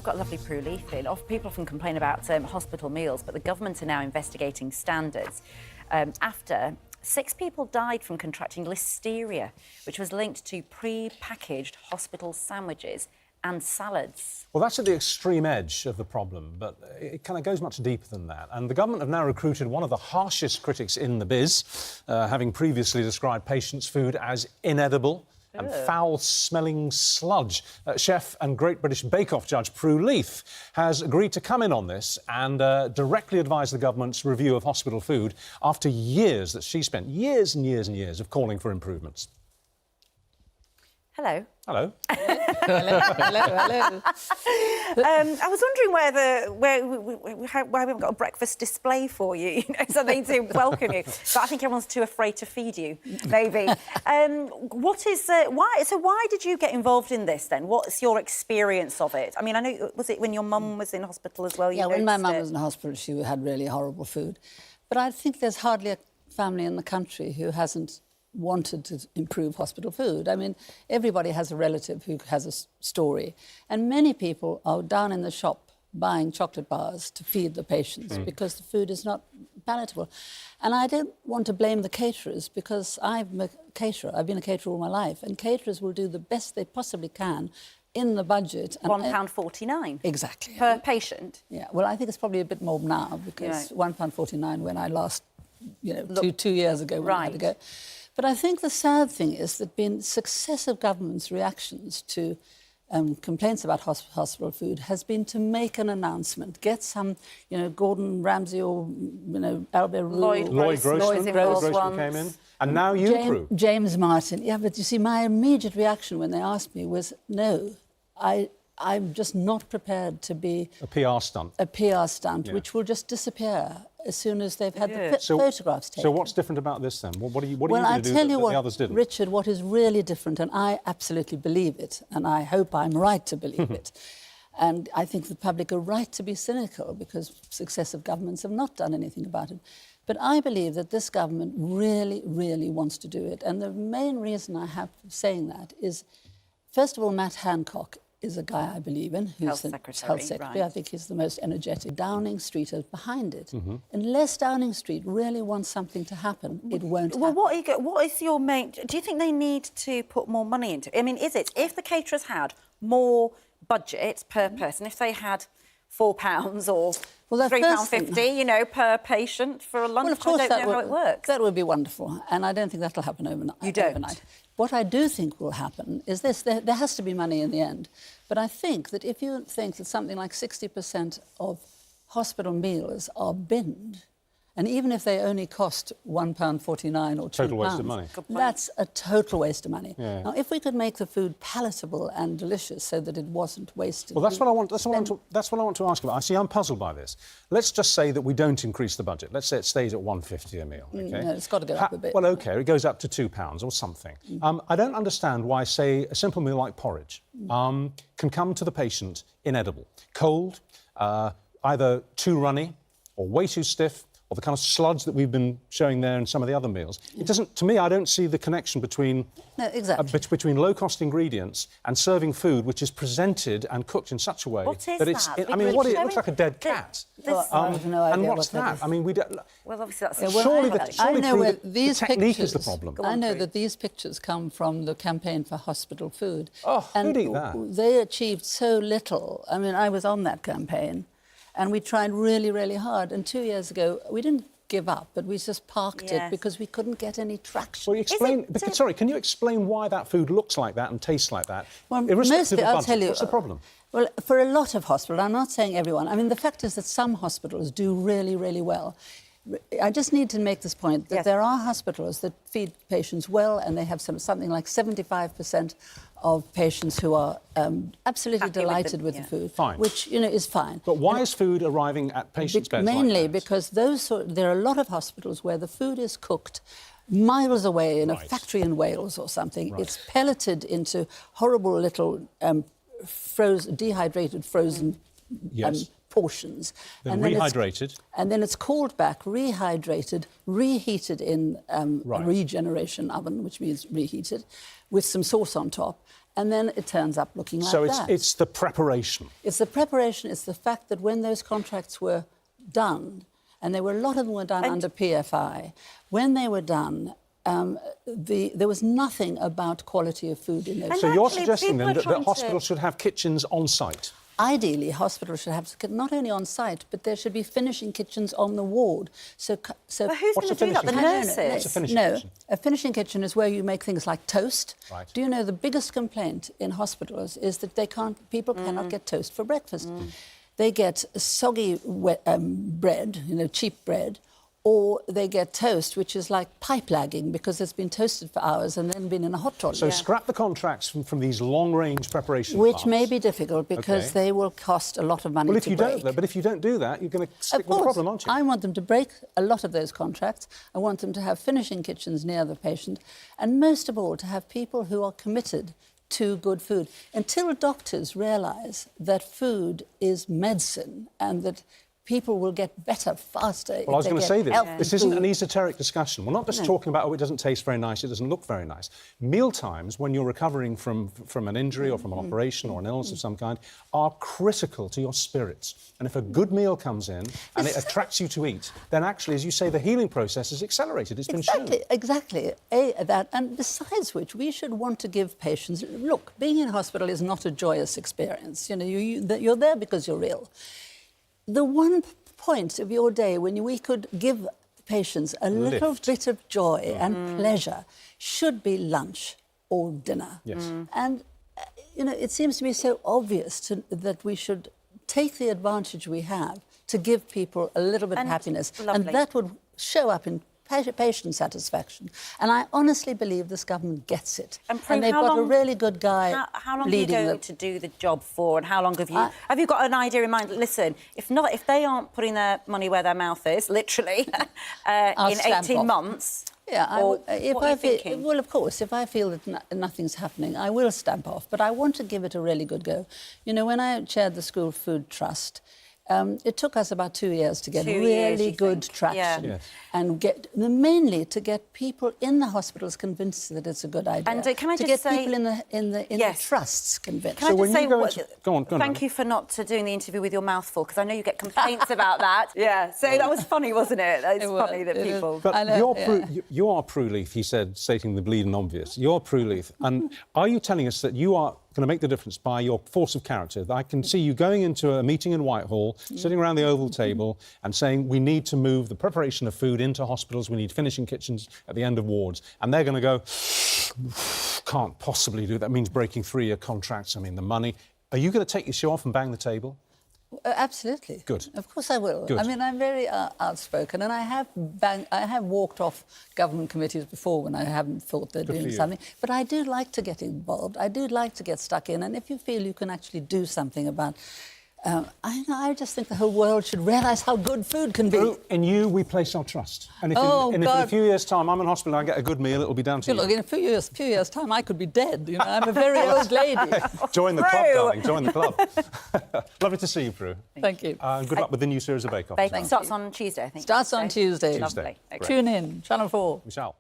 got lovely Prue Leith in. People often complain about hospital meals, but the government are now investigating standards after 6 people died from contracting listeria, which was linked to pre-packaged hospital sandwiches and salads. Well, that's at the extreme edge of the problem, but it kind of goes much deeper than that. And the government have now recruited one of the harshest critics in the biz, having previously described patients' food as inedible and foul-smelling sludge. Chef and Great British Bake Off judge Prue Leith has agreed to come in on this and directly advise the government's review of hospital food after years that she spent, years and years and years, of calling for improvements. Hello. Hello. Hello. I was wondering why we haven't got a breakfast display for you, something to welcome you. But I think everyone's too afraid to feed you, maybe. Why did you get involved in this then? What's your experience of it? I mean, I know, was it when your mum was in hospital as well? Yeah, when my mum was in hospital, she had really horrible food. But I think there's hardly a family in the country who hasn't wanted to improve hospital food. I mean, everybody has a relative who has a story. And many people are down in the shop buying chocolate bars to feed the patients because the food is not palatable. And I don't want to blame the caterers because I'm a caterer. I've been a caterer all my life. And caterers will do the best they possibly can in the budget. £1.49? Exactly. Per patient? Yeah, well, I think it's probably a bit more now because £1.49 when I last, two years ago when I had to go. But I think the sad thing is that been successive governments' reactions to complaints about hospital food has been to make an announcement, get some, Gordon Ramsay or, Albert Lloyd Grossman came in, and now you, Prue. James Martin. Yeah, but you see, my immediate reaction when they asked me was, no, I'm just not prepared to be... A PR stunt. A PR stunt, which will just disappear as soon as they've had the photographs taken. So what's different about this, then? What are you going to do that the others didn't? Richard, what is really different, and I absolutely believe it, and I hope I'm right to believe it, and I think the public are right to be cynical because successive governments have not done anything about it. But I believe that this government really, really wants to do it. And the main reason I have for saying that is, first of all, Matt Hancock is a guy I believe in, who's Health the Secretary. Health Secretary. Right. I think he's the most energetic. Downing Street is behind it. Unless Downing Street really wants something to happen, it won't happen. Well, what is your main... Do you think they need to put more money into it? I mean, is it, if the caterers had more budget per person, if they had £4 or £3.50, per patient for a lunch, I don't know how it works. That would be wonderful, and I don't think that'll happen overnight. You don't? Overnight. What I do think will happen is this. There has to be money in the end. But I think that if you think that something like 60% of hospital meals are binned, and even if they only cost £1.49 or £2... Total waste of money. That's a total waste of money. Yeah. Now, if we could make the food palatable and delicious so that it wasn't wasted... Well, that's what I want to ask about. I see I'm puzzled by this. Let's just say that we don't increase the budget. Let's say it stays at £1.50 a meal, OK? No, it's got to go up a bit. Well, OK, it goes up to £2 or something. I don't understand why, say, a simple meal like porridge can come to the patient inedible, cold, either too runny or way too stiff, or the kind of sludge that we've been showing there in some of the other meals. It doesn't, to me, I don't see the connection between between low-cost ingredients and serving food which is presented and cooked in such a way that it's... I mean, it looks like a dead cat. I have no idea and what's that? I mean, we don't... Well, obviously, that's... Surely the technique is the pictures, problem. I know that these pictures come from the campaign for hospital food. Oh, who'd eat that? They achieved so little. I mean, I was on that campaign. And we tried really, really hard. And 2 years ago, we didn't give up, but we just parked it because we couldn't get any traction. Well, sorry, can you explain why that food looks like that and tastes like that? Well, mostly, I'll tell you... What's the problem? Well, for a lot of hospitals, I'm not saying everyone. I mean, the fact is that some hospitals do really, really well. I just need to make this point, that there are hospitals that feed patients well, and they have something like 75% of patients who are absolutely delighted with the food, which, is fine. But why is food arriving at patients' beds Mainly because there are a lot of hospitals where the food is cooked miles away in a factory in Wales or something. It's pelleted into horrible little dehydrated frozen portions. Then rehydrated. And then it's called back, rehydrated, reheated in a regeneration oven, which means reheated, with some sauce on top. and then it turns up looking like So that. it's the preparation. It's the preparation, it's the fact that when those contracts were done, and a lot of them were done under PFI, when they were done, there was nothing about quality of food in those. So you're actually, suggesting then people that are hospitals should have kitchens on site? Ideally, hospitals should have not only on site, but there should be finishing kitchens on the ward. So But who's What's going to a do that? The finishing nurses? kitchen? What's a finishing No, kitchen? a finishing kitchen is where you make things like toast. Right. Do you know the biggest complaint in hospitals is that people cannot get toast for breakfast. They get soggy bread, cheap bread, or they get toast, which is like pipe lagging because it's been toasted for hours and then been in a hot trolley. So scrap the contracts from these long-range preparation Which plants. may be difficult because they will cost a lot of money Well, if to you break. don't, but if you don't do that, you're going to stick Of with the course, problem, aren't you? I want them to break a lot of those contracts. I want them to have finishing kitchens near the patient, and most of all, to have people who are committed to good food. Until doctors realise that food is medicine and that people will get better faster. Well, I was going to say this. This isn't an food. esoteric discussion. We're not just talking about, it doesn't taste very nice, it doesn't look very nice. Meal times, when you're recovering from an injury or from an operation or an illness of some kind, are critical to your spirits. And if a good meal comes in and it attracts you to eat, then actually, as you say, the healing process is accelerated. It's been shown. Exactly. That, and besides which, we should want to give patients... Look, being in hospital is not a joyous experience. You're there because you're ill. The one point of your day when we could give patients a little bit of joy and pleasure should be lunch or dinner. Yes. And, it seems to me so obvious that we should take the advantage we have to give people a little bit of happiness. Lovely. And that would show up in patient satisfaction. And I honestly believe this government gets it. And Prue, they've got a really good guy How long are you leading going them. to do the job for, and how long have you got an idea in mind? Listen, if they aren't putting their money where their mouth is, literally, in 18 months... Yeah, what are you thinking? Well, of course, if I feel that nothing's happening, I will stamp off. But I want to give it a really good go. When I chaired the School Food Trust, it took us about 2 years to get really good traction. Yeah. Yes. And mainly to get people in the hospitals convinced that it's a good idea. And can I to just get say... people in the trusts convinced. Can I just say... Go on, thank you for not doing the interview with your mouth full, because I know you get complaints about that. Yeah, so that was funny, wasn't it? It's funny that people... But you are Prue Leith, he said, stating the bleeding obvious. You're Prue Leith. And are you telling us that you are going to make the difference by your force of character? I can see you going into a meeting in Whitehall, sitting around the oval table and saying we need to move the preparation of food into hospitals, we need finishing kitchens at the end of wards. And they're going to go, can't possibly do that. That means breaking 3-year contracts, the money. Are you going to take your shoe off and bang the table? Absolutely. Good. Of course I will. Good. I'm very outspoken, and I have walked off government committees before when I haven't thought they're doing something. But I do like to get involved. I do like to get stuck in. And if you feel you can actually do something about... I just think the whole world should realise how good food can be. In you, we place our trust. And if, if in a few years' time I'm in hospital and I get a good meal, it'll be down to you. Look, in a few years' time, I could be dead. I'm a very old lady. Join the club, darling. Join the club. Lovely to see you, Prue. Thank you. And good luck with the new series of Bake Off. It starts on Tuesday, I think. Starts on Tuesday. Lovely. Tune in, Channel 4. We shall.